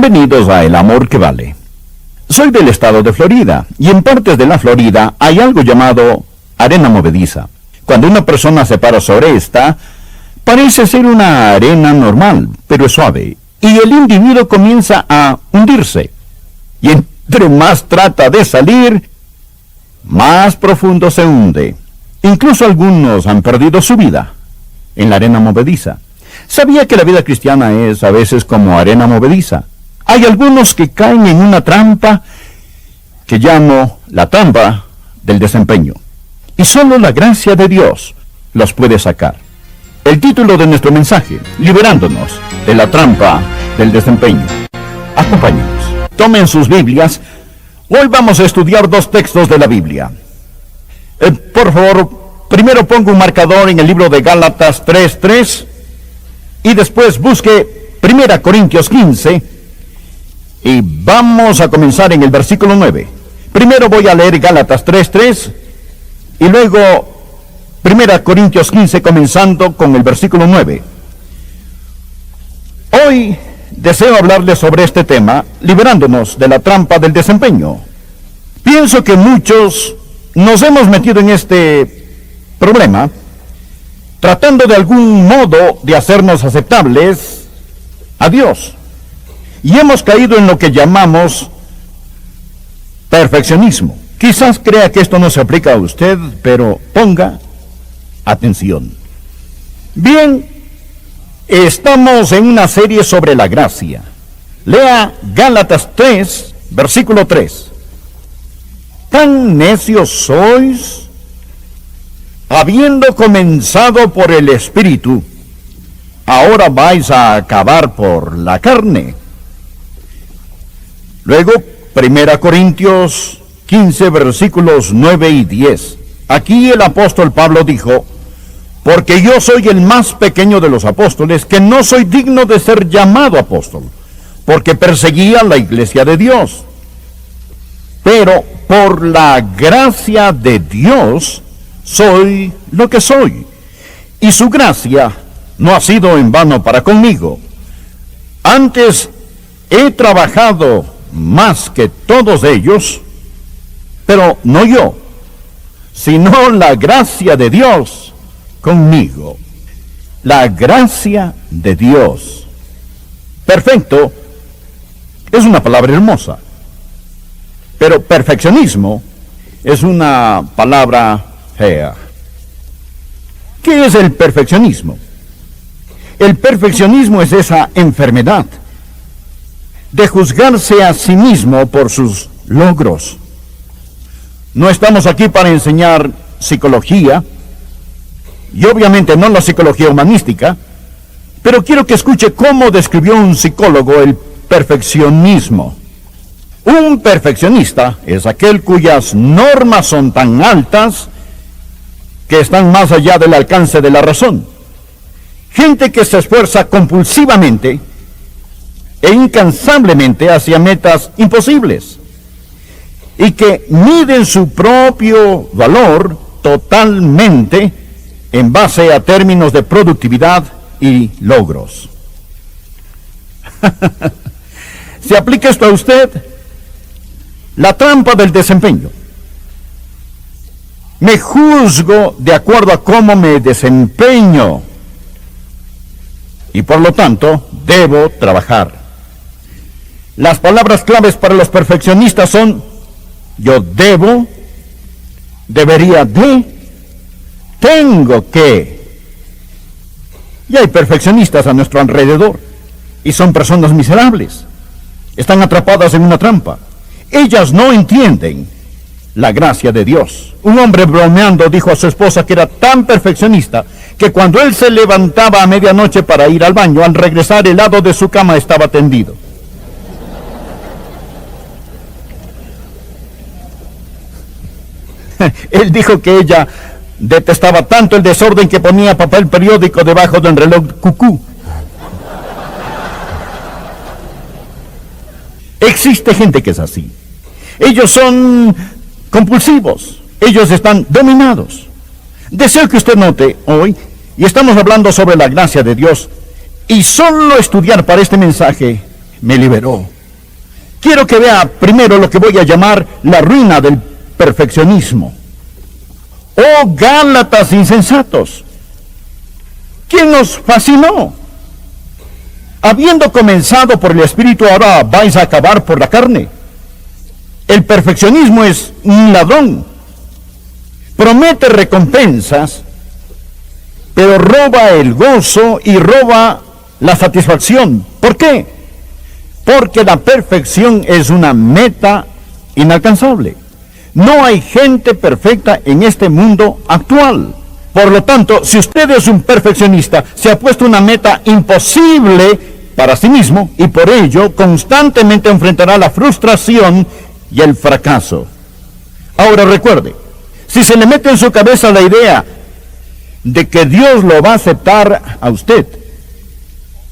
Bienvenidos a El Amor que Vale. Soy del estado de Florida, y en partes de la Florida hay algo llamado arena movediza. Cuando una persona se para sobre esta, parece ser una arena normal, pero es suave, y el individuo comienza a hundirse. Y entre más trata de salir, más profundo se hunde. Incluso algunos han perdido su vida en la arena movediza. ¿Sabía que la vida cristiana es a veces como arena movediza? Hay algunos que caen en una trampa que llamo la trampa del desempeño. Y solo la gracia de Dios los puede sacar. El título de nuestro mensaje, liberándonos de la trampa del desempeño. Acompáñenos. Tomen sus Biblias. Hoy vamos a estudiar dos textos de la Biblia. Por favor, primero ponga un marcador en el libro de Gálatas 3:3 y después busque 1 Corintios 15 y vamos a comenzar en el versículo 9. Primero voy a leer Gálatas 3:3 y luego 1 Corintios 15 comenzando con el versículo 9. Hoy deseo hablarles sobre este tema, liberándonos de la trampa del desempeño. Pienso que muchos nos hemos metido en este problema, tratando de algún modo de hacernos aceptables a Dios. Y hemos caído en lo que llamamos perfeccionismo. Quizás crea que esto no se aplica a usted, pero ponga atención. Bien, estamos en una serie sobre la gracia. Lea Gálatas 3, versículo 3. ¿Tan necios sois? Habiendo comenzado por el Espíritu, ahora vais a acabar por la carne. Luego, 1 Corintios 15, versículos 9 y 10. Aquí el apóstol Pablo dijo: porque yo soy el más pequeño de los apóstoles, que no soy digno de ser llamado apóstol, porque perseguía la iglesia de Dios. Pero por la gracia de Dios soy lo que soy, y su gracia no ha sido en vano para conmigo. Antes he trabajado más que todos ellos, pero no yo, sino la gracia de Dios conmigo. La gracia de Dios. Perfecto es una palabra hermosa, pero perfeccionismo es una palabra fea. ¿Qué es el perfeccionismo? El perfeccionismo es esa enfermedad de juzgarse a sí mismo por sus logros. No estamos aquí para enseñar psicología, y obviamente no la psicología humanística, pero quiero que escuche cómo describió un psicólogo el perfeccionismo. Un perfeccionista es aquel cuyas normas son tan altas que están más allá del alcance de la razón. Gente que se esfuerza compulsivamente e incansablemente hacia metas imposibles y que miden su propio valor totalmente en base a términos de productividad y logros. ¿Se aplica esto a usted? La trampa del desempeño. Me juzgo de acuerdo a cómo me desempeño y por lo tanto debo trabajar. Las palabras claves para los perfeccionistas son: yo debo, debería de, tengo que. Y hay perfeccionistas a nuestro alrededor y son personas miserables. Están atrapadas en una trampa. Ellas no entienden la gracia de Dios. Un hombre bromeando dijo a su esposa que era tan perfeccionista que cuando él se levantaba a medianoche para ir al baño, al regresar el lado de su cama estaba tendido. Él dijo que ella detestaba tanto el desorden que ponía papel periódico debajo del reloj cucú. Existe gente que es así. Ellos son compulsivos. Ellos están dominados. Deseo que usted note hoy, y estamos hablando sobre la gracia de Dios, y solo estudiar para este mensaje me liberó. Quiero que vea primero lo que voy a llamar la ruina del perfeccionismo. ¡Oh, Gálatas insensatos! ¿Quién nos fascinó? Habiendo comenzado por el Espíritu, ahora vais a acabar por la carne. El perfeccionismo es un ladrón. Promete recompensas, pero roba el gozo y roba la satisfacción. ¿Por qué? Porque la perfección es una meta inalcanzable. No hay gente perfecta en este mundo actual. Por lo tanto, si usted es un perfeccionista, se ha puesto una meta imposible para sí mismo y por ello constantemente enfrentará la frustración y el fracaso. Ahora recuerde, si se le mete en su cabeza la idea de que Dios lo va a aceptar a usted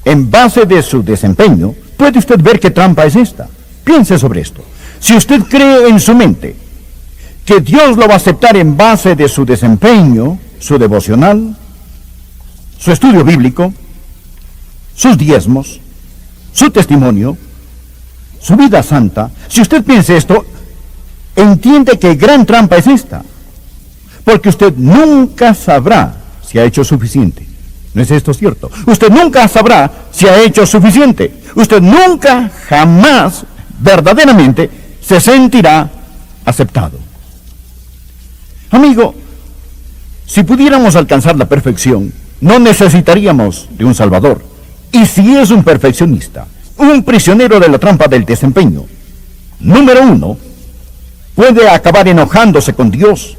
en base de su desempeño, puede usted ver qué trampa es esta. Piense sobre esto. Si usted cree en su mente que Dios lo va a aceptar en base de su desempeño, su devocional, su estudio bíblico, sus diezmos, su testimonio, su vida santa, si usted piensa esto, entiende que gran trampa es esta, porque usted nunca sabrá si ha hecho suficiente. ¿No es esto cierto? Usted nunca sabrá si ha hecho suficiente. Usted nunca, jamás, verdaderamente, se sentirá aceptado. Amigo, si pudiéramos alcanzar la perfección, no necesitaríamos de un Salvador. Y si es un perfeccionista, un prisionero de la trampa del desempeño, número uno, puede acabar enojándose con Dios,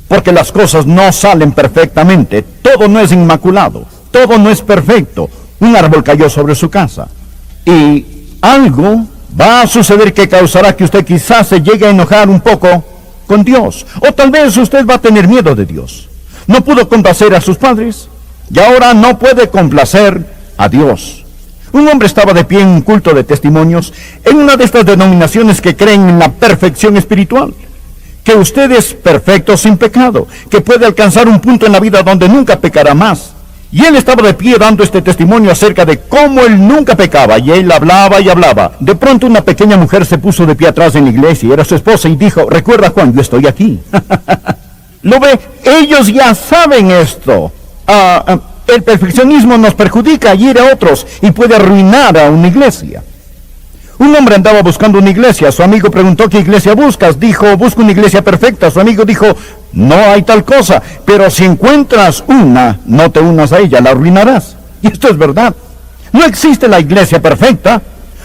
porque las cosas no salen perfectamente, todo no es inmaculado, todo no es perfecto. Un árbol cayó sobre su casa, y algo va a suceder que causará que usted quizás se llegue a enojar un poco con Dios, o tal vez usted va a tener miedo de Dios. No pudo complacer a sus padres, y ahora no puede complacer a Dios. Un hombre estaba de pie en un culto de testimonios en una de estas denominaciones que creen en la perfección espiritual, que usted es perfecto sin pecado, que puede alcanzar un punto en la vida donde nunca pecará más. Y él estaba de pie dando este testimonio acerca de cómo él nunca pecaba, y él hablaba y hablaba. De pronto una pequeña mujer se puso de pie atrás en la iglesia, era su esposa, y dijo: recuerda, Juan, yo estoy aquí. ¿Lo ve? Ellos ya saben esto. El perfeccionismo nos perjudica y hiere a otros y puede arruinar a una iglesia. Un hombre andaba buscando una iglesia. Su amigo preguntó: ¿qué iglesia buscas? Dijo: busco una iglesia perfecta. Su amigo dijo: no hay tal cosa, pero si encuentras una, no te unas a ella, la arruinarás. Y esto es verdad. No existe la iglesia perfecta.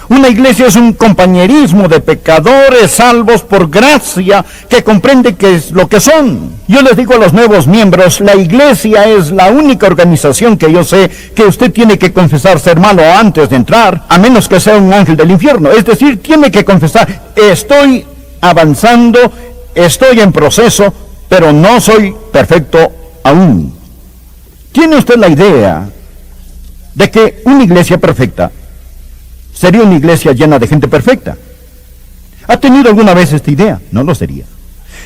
Una iglesia es un compañerismo de pecadores salvos por gracia que comprende qué es lo que son. Yo les digo a los nuevos miembros, la iglesia es la única organización que yo sé que usted tiene que confesar ser malo antes de entrar, a menos que sea un ángel del infierno. Es decir, tiene que confesar: estoy avanzando, estoy en proceso, pero no soy perfecto aún. ¿Tiene usted la idea de que una iglesia perfecta sería una iglesia llena de gente perfecta? ¿Ha tenido alguna vez esta idea? No lo sería.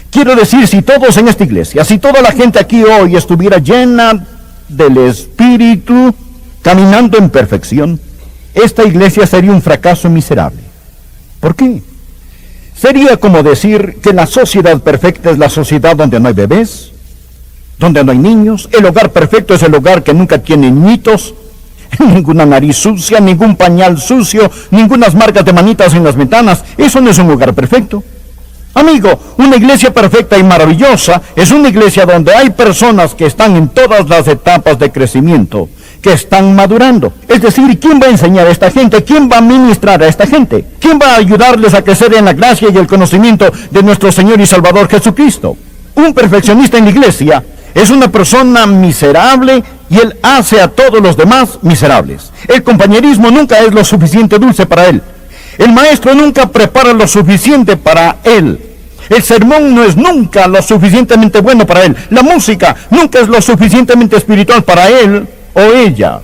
Quiero decir, si todos en esta iglesia, si toda la gente aquí hoy estuviera llena del Espíritu, caminando en perfección, esta iglesia sería un fracaso miserable. ¿Por qué? Sería como decir que la sociedad perfecta es la sociedad donde no hay bebés, donde no hay niños. El hogar perfecto es el hogar que nunca tiene niñitos, ninguna nariz sucia, ningún pañal sucio, ningunas marcas de manitas en las ventanas. Eso no es un hogar perfecto. Amigo, una iglesia perfecta y maravillosa es una iglesia donde hay personas que están en todas las etapas de crecimiento, que están madurando. Es decir, ¿quién va a enseñar a esta gente? ¿Quién va a ministrar a esta gente? ¿Quién va a ayudarles a crecer en la gracia y el conocimiento de nuestro Señor y Salvador Jesucristo? Un perfeccionista en la iglesia es una persona miserable y él hace a todos los demás miserables. El compañerismo nunca es lo suficiente dulce para él. El maestro nunca prepara lo suficiente para él. El sermón no es nunca lo suficientemente bueno para él. La música nunca es lo suficientemente espiritual para él o ella.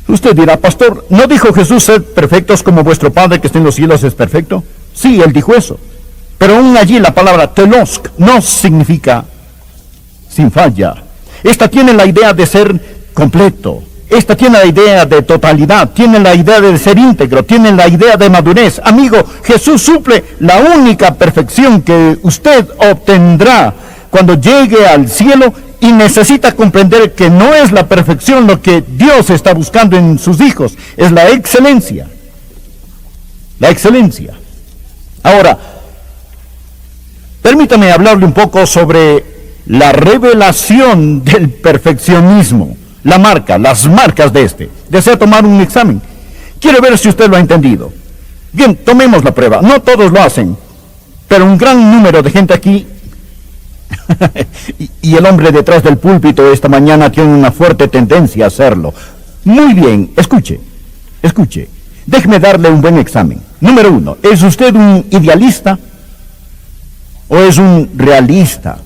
Usted dirá: pastor, ¿no dijo Jesús sed perfectos como vuestro Padre que está en los cielos es perfecto? Sí, él dijo eso. Pero aún allí la palabra telos no significa sin falla. Esta tiene la idea de ser completo, Esta tiene la idea de totalidad, tiene la idea de ser íntegro, tiene la idea de madurez. Amigo, Jesús suple la única perfección que usted obtendrá cuando llegue al cielo, y necesita comprender que no es la perfección lo que Dios está buscando en sus hijos, es la excelencia. La excelencia. Ahora, permítame hablarle un poco sobre la revelación del perfeccionismo. Las marcas de este. Desea tomar un examen. Quiero ver si usted lo ha entendido. Bien, tomemos la prueba. No todos lo hacen, pero un gran número de gente aquí, y el hombre detrás del púlpito esta mañana tiene una fuerte tendencia a hacerlo. Muy bien, escuche. Déjeme darle un buen examen. Número 1, ¿es usted un idealista o es un realista?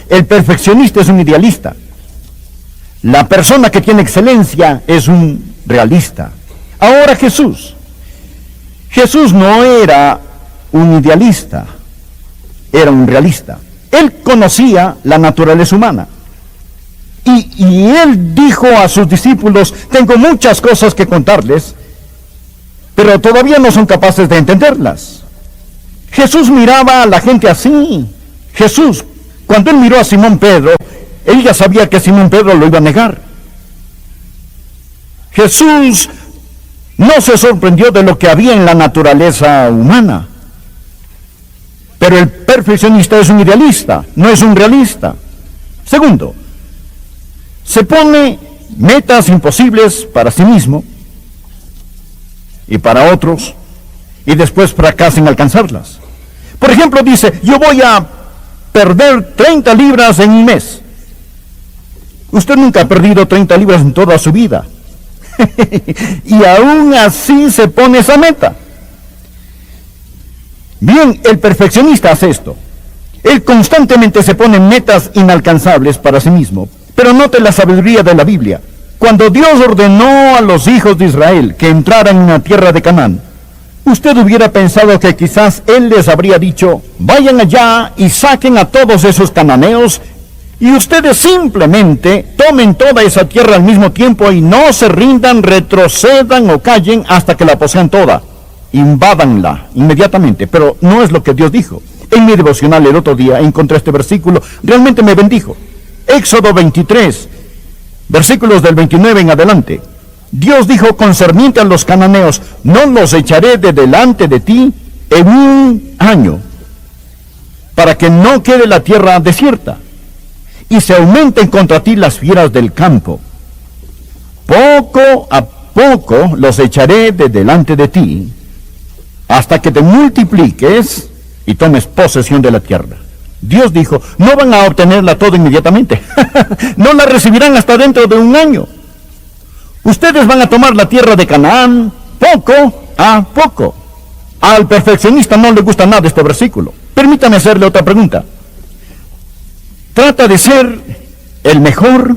El perfeccionista es un idealista. La persona que tiene excelencia es un realista. Ahora Jesús no era un idealista, era un realista. Él conocía la naturaleza humana. Y él dijo a sus discípulos, tengo muchas cosas que contarles, pero todavía no son capaces de entenderlas. Jesús miraba a la gente así. Jesús, cuando él miró a Simón Pedro, él ya sabía que Simón Pedro lo iba a negar. Jesús no se sorprendió de lo que había en la naturaleza humana. Pero el perfeccionista es un idealista, no es un realista. Segundo, se pone metas imposibles para sí mismo y para otros, y después fracasa en alcanzarlas. Por ejemplo, dice, yo voy a perder 30 libras en un mes. Usted nunca ha perdido 30 libras en toda su vida. Y aún así se pone esa meta. Bien, el perfeccionista hace esto. Él constantemente se pone metas inalcanzables para sí mismo. Pero note la sabiduría de la Biblia. Cuando Dios ordenó a los hijos de Israel que entraran en la tierra de Canaán, usted hubiera pensado que quizás Él les habría dicho, vayan allá y saquen a todos esos cananeos, y ustedes simplemente tomen toda esa tierra al mismo tiempo y no se rindan, retrocedan o callen hasta que la posean toda. Invádanla inmediatamente, pero no es lo que Dios dijo. En mi devocional el otro día encontré este versículo, realmente me bendijo. Éxodo 23, versículos del 29 en adelante. Dios dijo concerniente a los cananeos, no los echaré de delante de ti en un año, para que no quede la tierra desierta, y se aumenten contra ti las fieras del campo. Poco a poco los echaré de delante de ti, hasta que te multipliques y tomes posesión de la tierra. Dios dijo, no van a obtenerla todo inmediatamente. No la recibirán hasta dentro de un año. Ustedes van a tomar la tierra de Canaán poco a poco. Al perfeccionista no le gusta nada este versículo. Permítame hacerle otra pregunta. ¿Trata de ser el mejor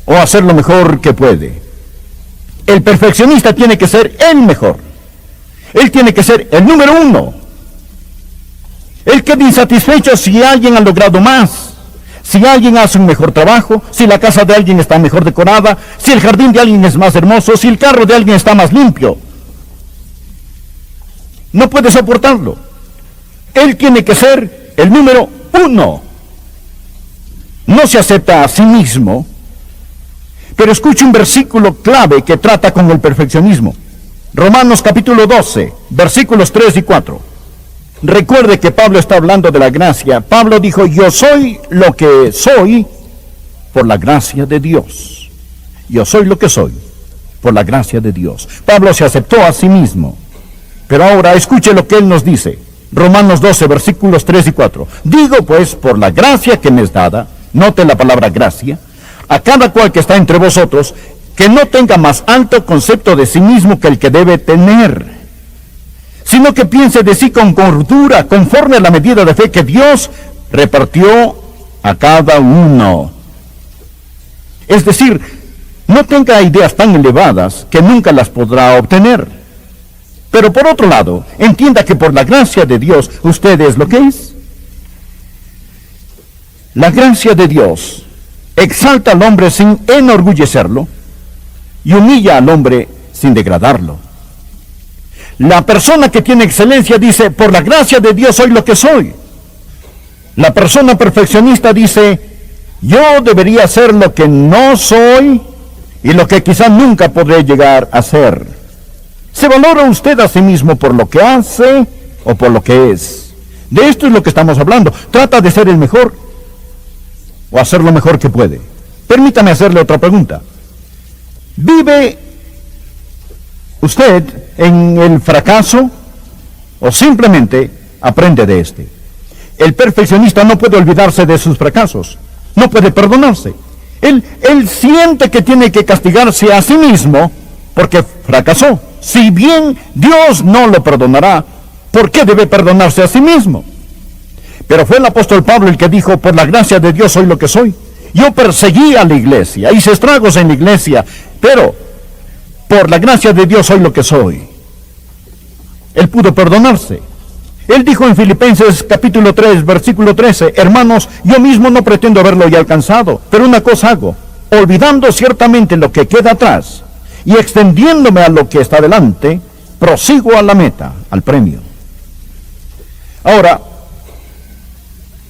o hacer lo mejor que puede? El perfeccionista tiene que ser el mejor. Él tiene que ser el número 1. Él queda insatisfecho si alguien ha logrado más, si alguien hace un mejor trabajo, si la casa de alguien está mejor decorada, si el jardín de alguien es más hermoso, si el carro de alguien está más limpio. No puede soportarlo. Él tiene que ser el número 1. No se acepta a sí mismo, pero escuche un versículo clave que trata con el perfeccionismo. Romanos capítulo 12, versículos 3 y 4. Recuerde que Pablo está hablando de la gracia. Pablo dijo, yo soy lo que soy por la gracia de Dios. Yo soy lo que soy por la gracia de Dios. Pablo se aceptó a sí mismo. Pero ahora escuche lo que él nos dice. Romanos 12, versículos 3 y 4. Digo pues, por la gracia que me es dada, note la palabra gracia, a cada cual que está entre vosotros, que no tenga más alto concepto de sí mismo que el que debe tener, sino que piense de sí con cordura, conforme a la medida de fe que Dios repartió a cada uno. Es decir, no tenga ideas tan elevadas que nunca las podrá obtener. Pero por otro lado, entienda que por la gracia de Dios, usted es lo que es. La gracia de Dios exalta al hombre sin enorgullecerlo y humilla al hombre sin degradarlo. La persona que tiene excelencia dice, por la gracia de Dios soy lo que soy. La persona perfeccionista dice, yo debería ser lo que no soy y lo que quizá nunca podré llegar a ser. ¿Se valora usted a sí mismo por lo que hace o por lo que es? De esto es lo que estamos hablando. Trata de ser el mejor o hacer lo mejor que puede. Permítame hacerle otra pregunta. ¿Vive usted en el fracaso o simplemente aprende de este? El perfeccionista no puede olvidarse de sus fracasos, no puede perdonarse. Él siente que tiene que castigarse a sí mismo porque fracasó. Si bien Dios no lo perdonará, ¿por qué debe perdonarse a sí mismo? Pero fue el apóstol Pablo el que dijo, por la gracia de Dios soy lo que soy. Yo perseguí a la iglesia, hice estragos en la iglesia, pero por la gracia de Dios soy lo que soy. Él pudo perdonarse. Él dijo en Filipenses capítulo 3, versículo 13, hermanos, yo mismo no pretendo haberlo ya alcanzado, pero una cosa hago, olvidando ciertamente lo que queda atrás y extendiéndome a lo que está delante, prosigo a la meta, al premio. Ahora,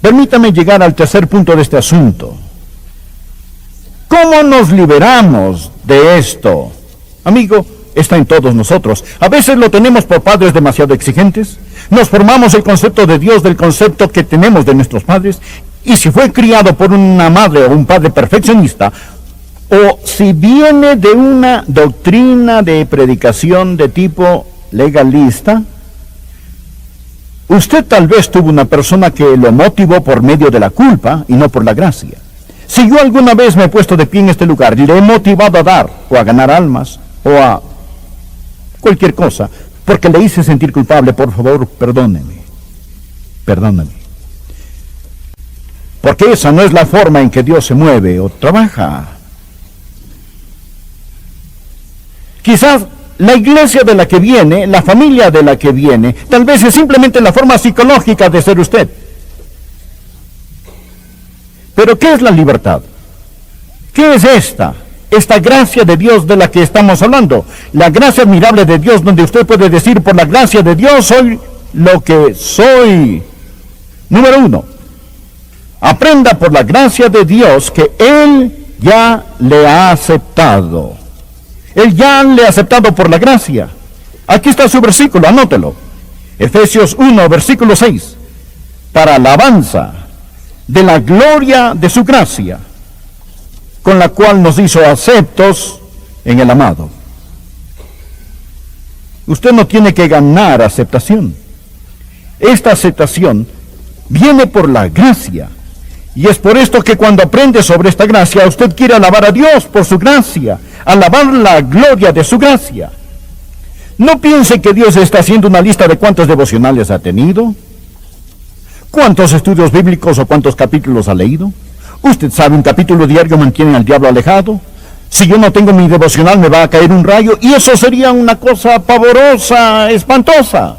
permítame llegar al tercer punto de este asunto. ¿Cómo nos liberamos de esto? Amigo, está en todos nosotros. A veces lo tenemos por padres demasiado exigentes. Nos formamos el concepto de Dios del concepto que tenemos de nuestros padres. Y si fue criado por una madre o un padre perfeccionista, o si viene de una doctrina de predicación de tipo legalista, usted tal vez tuvo una persona que lo motivó por medio de la culpa y no por la gracia. Si yo alguna vez me he puesto de pie en este lugar y le he motivado a dar o a ganar almas o a cualquier cosa, porque le hice sentir culpable, por favor, perdóneme. Porque esa no es la forma en que Dios se mueve o trabaja. Quizás la iglesia de la que viene, la familia de la que viene, tal vez es simplemente la forma psicológica de ser usted. Pero ¿qué es la libertad? ¿Qué es esta gracia de Dios de la que estamos hablando? La gracia admirable de Dios, donde usted puede decir, por la gracia de Dios soy lo que soy. Número 1, aprenda por la gracia de Dios que Él ya le ha aceptado. Él ya le ha aceptado por la gracia. Aquí está su versículo, anótelo. Efesios 1, versículo 6. Para alabanza de la gloria de su gracia, con la cual nos hizo aceptos en el amado. Usted no tiene que ganar aceptación. Esta aceptación viene por la gracia. Y es por esto que cuando aprende sobre esta gracia, usted quiere alabar a Dios por su gracia, alabar la gloria de su gracia. No piense que Dios está haciendo una lista de cuántos devocionales ha tenido, cuántos estudios bíblicos o cuántos capítulos ha leído. Usted sabe, un capítulo diario mantiene al diablo alejado. Si yo no tengo mi devocional, me va a caer un rayo, y eso sería una cosa pavorosa, espantosa.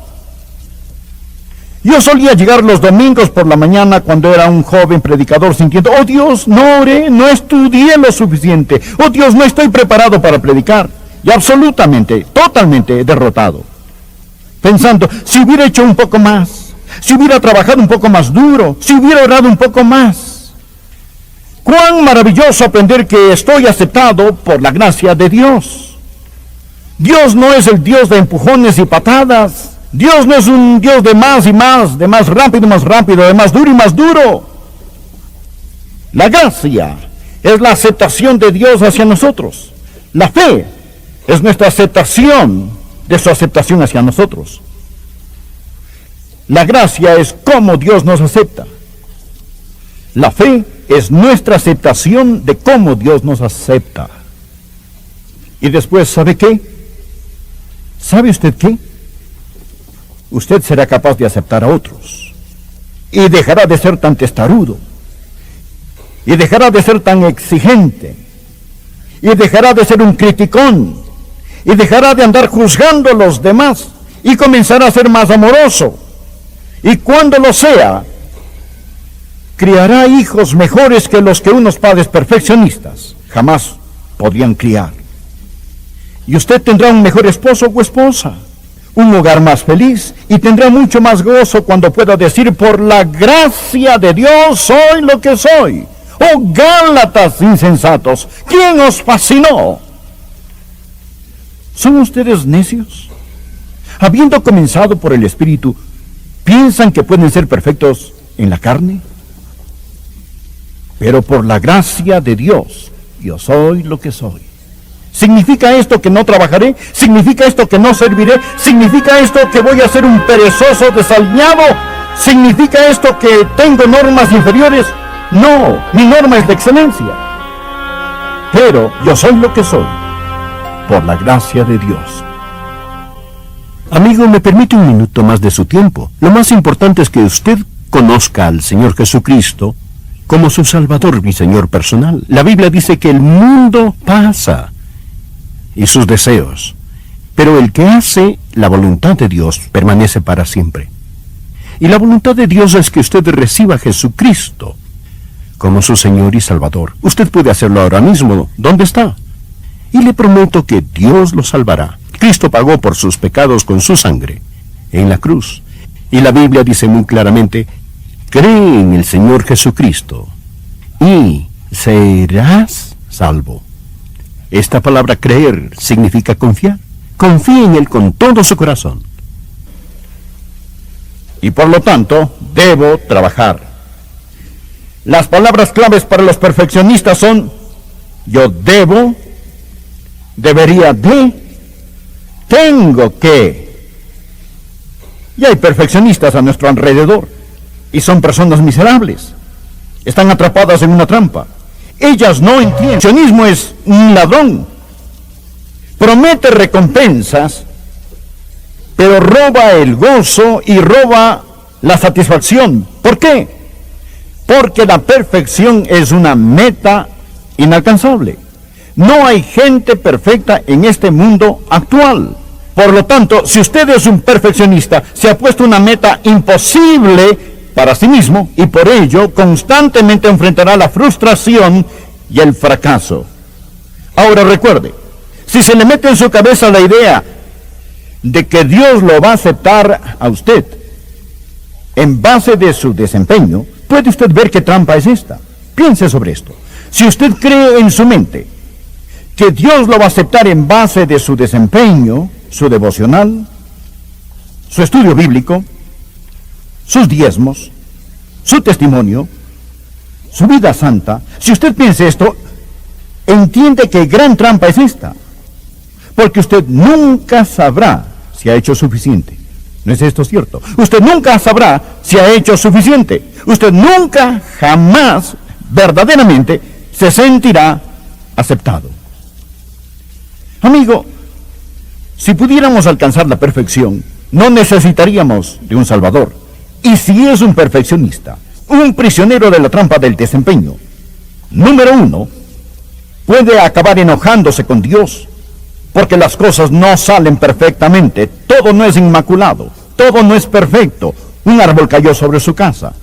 Yo solía llegar los domingos por la mañana cuando era un joven predicador sintiendo, oh Dios, no oré, no estudié lo suficiente, oh Dios, no estoy preparado para predicar, y absolutamente, totalmente derrotado, pensando, si hubiera hecho un poco más, si hubiera trabajado un poco más duro, si hubiera orado un poco más. Cuán maravilloso aprender que estoy aceptado por la gracia de Dios. Dios no es el Dios de empujones y patadas. Dios no es un Dios de más y más, de más rápido, de más duro y más duro. La gracia es la aceptación de Dios hacia nosotros. La fe es nuestra aceptación de su aceptación hacia nosotros. La gracia es cómo Dios nos acepta. La fe es nuestra aceptación de cómo Dios nos acepta. Y después, ¿sabe qué? ¿Sabe usted qué? Usted será capaz de aceptar a otros. Y dejará de ser tan testarudo. Y dejará de ser tan exigente. Y dejará de ser un criticón. Y dejará de andar juzgando a los demás. Y comenzará a ser más amoroso. Y cuando lo sea, criará hijos mejores que los que unos padres perfeccionistas jamás podrían criar. Y usted tendrá un mejor esposo o esposa, un hogar más feliz, y tendrá mucho más gozo cuando pueda decir: por la gracia de Dios soy lo que soy. ¡Oh, Gálatas insensatos! ¿Quién os fascinó? ¿Son ustedes necios? Habiendo comenzado por el Espíritu, ¿piensan que pueden ser perfectos en la carne? Pero por la gracia de Dios, yo soy lo que soy. ¿Significa esto que no trabajaré? ¿Significa esto que no serviré? ¿Significa esto que voy a ser un perezoso desaliñado? ¿Significa esto que tengo normas inferiores? No, mi norma es de excelencia. Pero yo soy lo que soy, por la gracia de Dios. Amigo, ¿me permite un minuto más de su tiempo? Lo más importante es que usted conozca al Señor Jesucristo como su Salvador y Señor personal. La Biblia dice que el mundo pasa y sus deseos, pero el que hace la voluntad de Dios permanece para siempre. Y la voluntad de Dios es que usted reciba a Jesucristo como su Señor y Salvador. Usted puede hacerlo ahora mismo, ¿dónde está? Y le prometo que Dios lo salvará. Cristo pagó por sus pecados con su sangre en la cruz. Y la Biblia dice muy claramente: cree en el Señor Jesucristo y serás salvo. Esta palabra creer significa confiar. Confíe en Él con todo su corazón. Y por lo tanto, debo trabajar. Las palabras claves para los perfeccionistas son: yo debo, debería de, tengo que. Y hay perfeccionistas a nuestro alrededor, y son personas miserables. Están atrapadas en una trampa. Ellas no entienden. El perfeccionismo es un ladrón. Promete recompensas, pero roba el gozo y roba la satisfacción. ¿Por qué? Porque la perfección es una meta inalcanzable. No hay gente perfecta en este mundo actual. Por lo tanto, si usted es un perfeccionista, se ha puesto una meta imposible para sí mismo, y por ello constantemente enfrentará la frustración y el fracaso. Ahora recuerde, si se le mete en su cabeza la idea de que Dios lo va a aceptar a usted en base de su desempeño, puede usted ver qué trampa es esta. Piense sobre esto. Si usted cree en su mente que Dios lo va a aceptar en base de su desempeño, su devocional, su estudio bíblico, sus diezmos, su testimonio, su vida santa, si usted piensa esto, entiende que gran trampa es esta, porque usted nunca sabrá si ha hecho suficiente. ¿No es esto cierto? Usted nunca sabrá si ha hecho suficiente. Usted nunca, jamás, verdaderamente, se sentirá aceptado. Amigo, si pudiéramos alcanzar la perfección, no necesitaríamos de un Salvador. Y si es un perfeccionista, un prisionero de la trampa del desempeño, número uno, puede acabar enojándose con Dios, porque las cosas no salen perfectamente, todo no es inmaculado, todo no es perfecto. Un árbol cayó sobre su casa,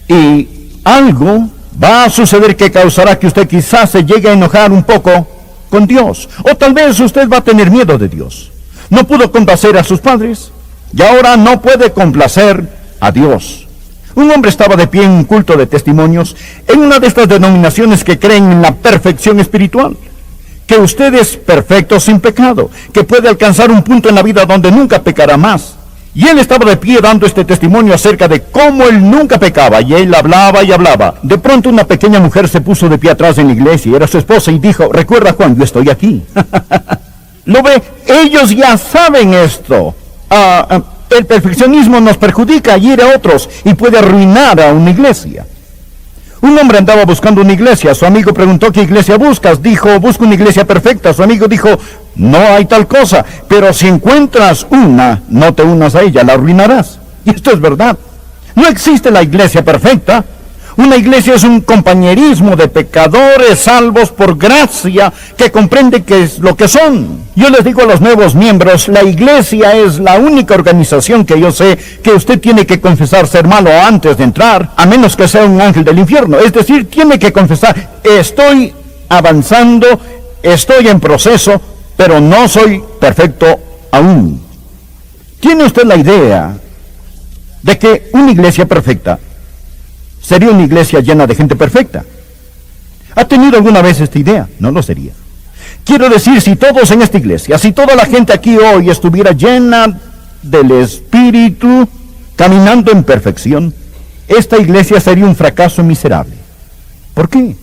y algo va a suceder que causará que usted quizás se llegue a enojar un poco con Dios, o tal vez usted va a tener miedo de Dios. No pudo complacer a sus padres, y ahora no puede complacer a Dios. Un hombre estaba de pie en un culto de testimonios en una de estas denominaciones que creen en la perfección espiritual, que usted es perfecto sin pecado, que puede alcanzar un punto en la vida donde nunca pecará más. Y él estaba de pie dando este testimonio acerca de cómo él nunca pecaba, y él hablaba y hablaba. De pronto una pequeña mujer se puso de pie atrás en la iglesia, y era su esposa, y dijo: recuerda, Juan, yo estoy aquí. ¿Lo ve? Ellos ya saben esto. El perfeccionismo nos perjudica y hiere a otros y puede arruinar a una iglesia. Un hombre andaba buscando una iglesia. Su amigo preguntó: ¿qué iglesia buscas? Dijo: busco una iglesia perfecta. Su amigo dijo: no hay tal cosa, pero si encuentras una, no te unas a ella, la arruinarás. Y esto es verdad. No existe la iglesia perfecta. Una iglesia es un compañerismo de pecadores salvos por gracia que comprende qué es lo que son. Yo les digo a los nuevos miembros, la iglesia es la única organización que yo sé que usted tiene que confesar ser malo antes de entrar, a menos que sea un ángel del infierno. Es decir, tiene que confesar, estoy avanzando, estoy en proceso, pero no soy perfecto aún. ¿Tiene usted la idea de que una iglesia perfecta sería una iglesia llena de gente perfecta? ¿Ha tenido alguna vez esta idea? No lo sería. Quiero decir, si todos en esta iglesia, si toda la gente aquí hoy estuviera llena del Espíritu, caminando en perfección, esta iglesia sería un fracaso miserable. ¿Por qué?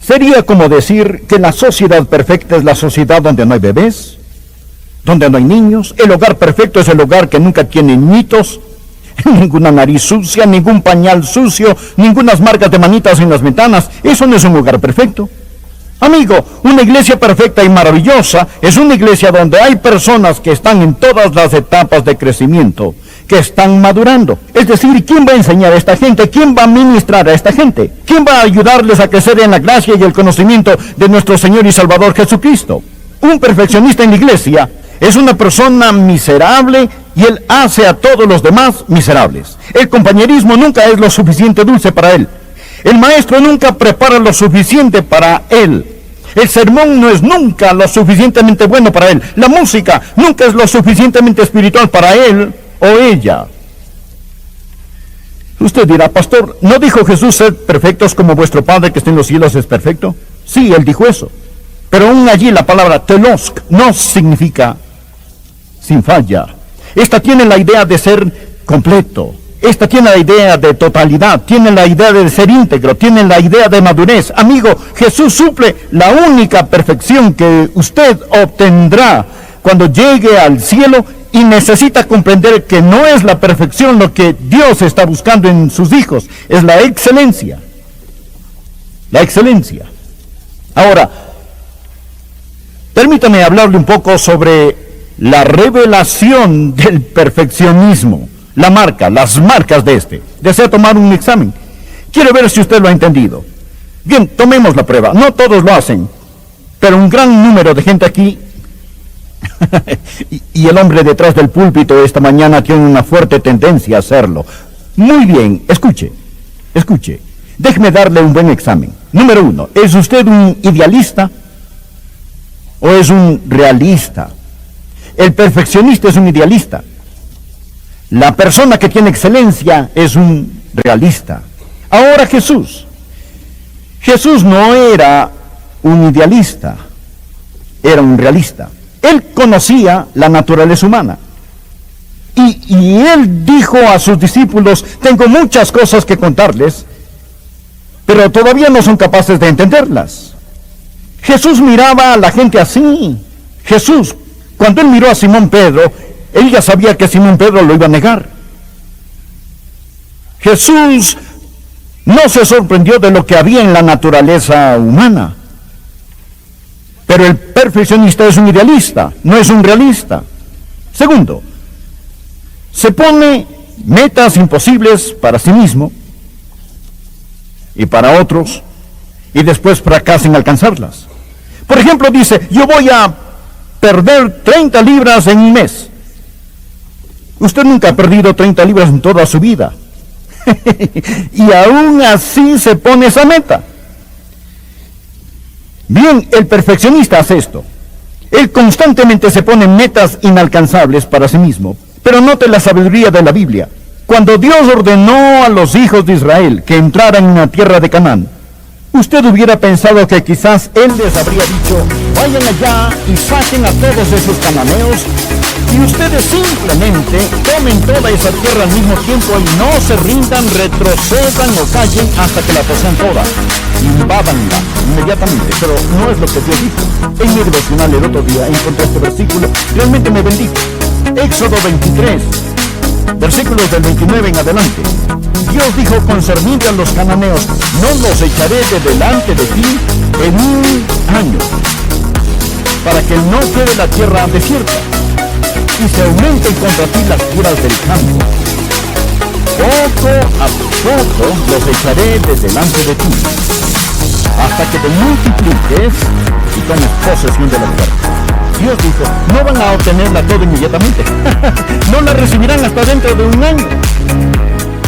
Sería como decir que la sociedad perfecta es la sociedad donde no hay bebés, donde no hay niños. El hogar perfecto es el hogar que nunca tiene niñitos, ninguna nariz sucia, ningún pañal sucio, ningunas marcas de manitas en las ventanas. Eso no es un hogar perfecto. Amigo, una iglesia perfecta y maravillosa es una iglesia donde hay personas que están en todas las etapas de crecimiento, que están madurando. Es decir, ¿quién va a enseñar a esta gente? ¿Quién va a ministrar a esta gente? ¿Quién va a ayudarles a crecer en la gracia y el conocimiento de nuestro Señor y Salvador Jesucristo? Un perfeccionista en la iglesia es una persona miserable y él hace a todos los demás miserables. El compañerismo nunca es lo suficiente dulce para él. El maestro nunca prepara lo suficiente para él. El sermón no es nunca lo suficientemente bueno para él. La música nunca es lo suficientemente espiritual para él o ella. Usted dirá, pastor, ¿no dijo Jesús ser perfectos como vuestro Padre que está en los cielos es perfecto? Sí, él dijo eso. Pero aún allí la palabra telos no significa sin falla. Esta tiene la idea de ser completo. Esta tiene la idea de totalidad, tiene la idea de ser íntegro, tiene la idea de madurez. Amigo, Jesús suple la única perfección que usted obtendrá cuando llegue al cielo, y necesita comprender que no es la perfección lo que Dios está buscando en sus hijos, es la excelencia. La excelencia. Ahora, permítame hablarle un poco sobre la revelación del perfeccionismo. La marca, las marcas de este. Desea tomar un examen. Quiero ver si usted lo ha entendido. Bien, tomemos la prueba. No todos lo hacen, pero un gran número de gente aquí, y el hombre detrás del púlpito esta mañana tiene una fuerte tendencia a hacerlo. Muy bien, escuche. Déjeme darle un buen examen. Número 1, ¿es usted un idealista o es un realista? El perfeccionista es un idealista. La persona que tiene excelencia es un realista. Ahora Jesús no era un idealista, era un realista. Él conocía la naturaleza humana. Y él dijo a sus discípulos, tengo muchas cosas que contarles, pero todavía no son capaces de entenderlas. Jesús miraba a la gente así. Jesús, cuando él miró a Simón Pedro, él ya sabía que Simón Pedro lo iba a negar. Jesús no se sorprendió de lo que había en la naturaleza humana. Pero el perfeccionista es un idealista, no es un realista. Segundo, se pone metas imposibles para sí mismo y para otros, y después fracasa en alcanzarlas. Por ejemplo, dice, yo voy a perder 30 libras en un mes. Usted nunca ha perdido 30 libras en toda su vida. Y aún así se pone esa meta. Bien, el perfeccionista hace esto. Él constantemente se pone metas inalcanzables para sí mismo. Pero note la sabiduría de la Biblia. Cuando Dios ordenó a los hijos de Israel que entraran en la tierra de Canaán, usted hubiera pensado que quizás Él les habría dicho, vayan allá y saquen a todos esos cananeos, y ustedes simplemente tomen toda esa tierra al mismo tiempo y no se rindan, retrocedan o callen hasta que la poseen toda. Invádanla inmediatamente, pero no es lo que Dios dijo. En mi devocional el otro día encontré este versículo, realmente me bendijo. Éxodo 23, versículos del 29 en adelante. Dios dijo concerniente a los cananeos, no los echaré de delante de ti en un año, para que no quede la tierra desierta, y se aumenten contra ti las fieras del campo. poco a poco los echaré de delante de ti, hasta que te multipliques y tomes posesión de la tierra. Dios dijo, no van a obtenerla todo inmediatamente. No la recibirán hasta dentro de un año.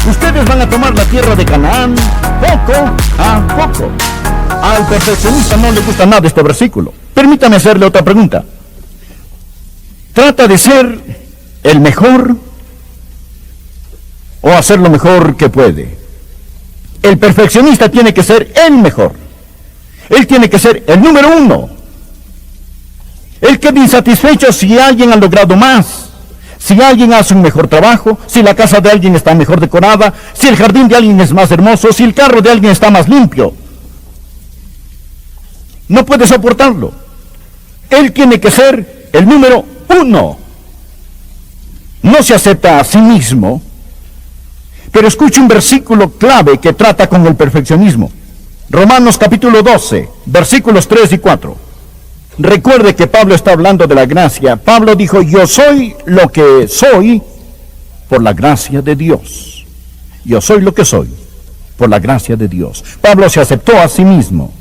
Ustedes van a tomar la tierra de Canaán poco a poco. Al perfeccionista no le gusta nada este versículo. Permítame hacerle otra pregunta. ¿Trata de ser el mejor o hacer lo mejor que puede? El perfeccionista tiene que ser el mejor. Él tiene que ser el número uno. Él queda insatisfecho si alguien ha logrado más, si alguien hace un mejor trabajo, si la casa de alguien está mejor decorada, si el jardín de alguien es más hermoso, si el carro de alguien está más limpio. No puede soportarlo. Él tiene que ser el número uno. No se acepta a sí mismo. Pero escuche un versículo clave que trata con el perfeccionismo. Romanos capítulo 12, versículos 3 y 4. Recuerde que Pablo está hablando de la gracia. Pablo dijo, yo soy lo que soy por la gracia de Dios. Yo soy lo que soy por la gracia de Dios. Pablo se aceptó a sí mismo.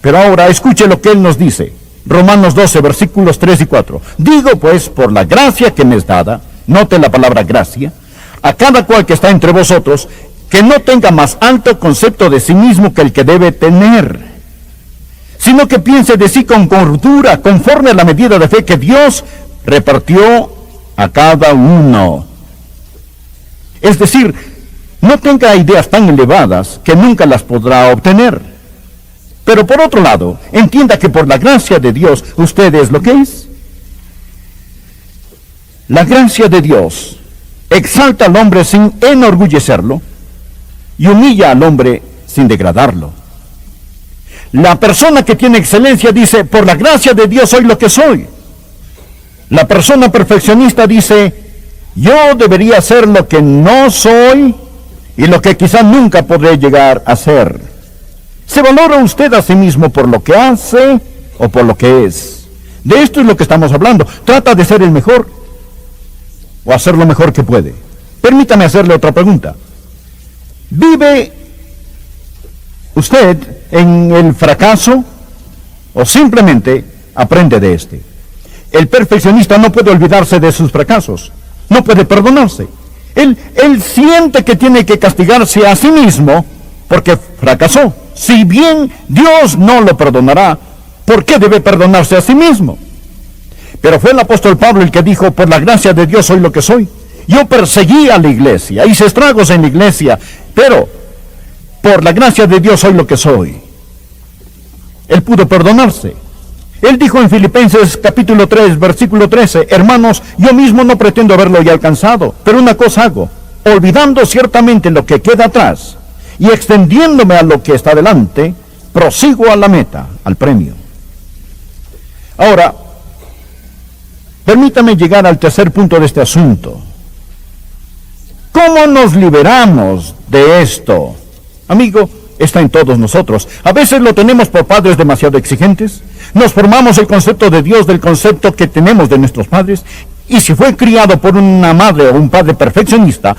Pero ahora escuche lo que él nos dice. Romanos 12, versículos 3 y 4. Digo pues, por la gracia que me es dada, note la palabra gracia, a cada cual que está entre vosotros, que no tenga más alto concepto de sí mismo que el que debe tener, sino que piense de sí con cordura, conforme a la medida de fe que Dios repartió a cada uno. Es decir, no tenga ideas tan elevadas que nunca las podrá obtener. Pero por otro lado, entienda que por la gracia de Dios, usted es lo que es. La gracia de Dios exalta al hombre sin enorgullecerlo y humilla al hombre sin degradarlo. La persona que tiene excelencia dice, por la gracia de Dios soy lo que soy. La persona perfeccionista dice, yo debería ser lo que no soy y lo que quizá nunca podré llegar a ser. ¿Se valora usted a sí mismo por lo que hace o por lo que es? De esto es lo que estamos hablando. Trata de ser el mejor o hacer lo mejor que puede. Permítame hacerle otra pregunta. ¿Vive usted en el fracaso o simplemente aprende de este? El perfeccionista no puede olvidarse de sus fracasos, no puede perdonarse. Él siente que tiene que castigarse a sí mismo porque fracasó. Si bien Dios no lo perdonará, ¿por qué debe perdonarse a sí mismo? Pero fue el apóstol Pablo el que dijo, por la gracia de Dios soy lo que soy. Yo perseguí a la iglesia, hice estragos en la iglesia, pero por la gracia de Dios soy lo que soy. Él pudo perdonarse. Él dijo en Filipenses capítulo 3, versículo 13, hermanos, yo mismo no pretendo haberlo ya alcanzado, pero una cosa hago, olvidando ciertamente lo que queda atrás y extendiéndome a lo que está delante, prosigo a la meta, al premio. Ahora, permítame llegar al tercer punto de este asunto. ¿Cómo nos liberamos de esto? Amigo, está en todos nosotros. A veces lo tenemos por padres demasiado exigentes. Nos formamos el concepto de Dios del concepto que tenemos de nuestros padres. Y si fue criado por una madre o un padre perfeccionista,